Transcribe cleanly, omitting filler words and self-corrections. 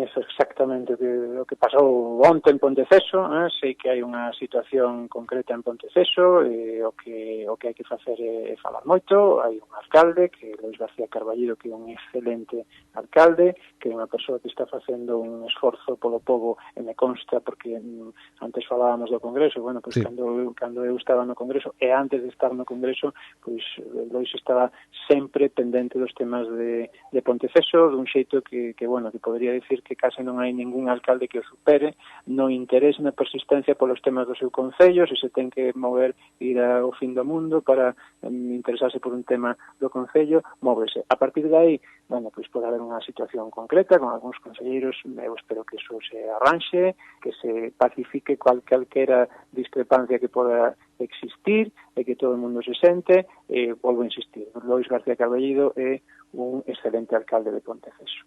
descoñezo exactamente o que pasou onte en Ponteceso, sei que hai unha situación concreta en Ponteceso, o que hai que facer é falar moito. Hai un alcalde, que é Lois García Carballido, que é un excelente alcalde, que é unha persoa que está facendo un esforzo polo pobo, e me consta, porque antes falábamos do Congreso, bueno, pois cando eu estaba no Congreso, e antes de estar no Congreso, pois Lois estaba sempre pendente dos temas de Ponteceso, dun xeito que bueno, que podría dicir que case non hai ningún alcalde que o supere no interés, na persistencia polos temas do seu concello. Se ten que mover, ir ao fin do mundo para interesarse por un tema do concello, móvese. A partir de aí, bueno, pois pode haber unha situación concreta con algúns concelleiros, eu espero que eso se arranxe, que se pacifique calquera discrepancia que poda existir, e que todo o mundo se sente. Volvo a insistir, Lois García Carballido é un excelente alcalde de Ponteceso.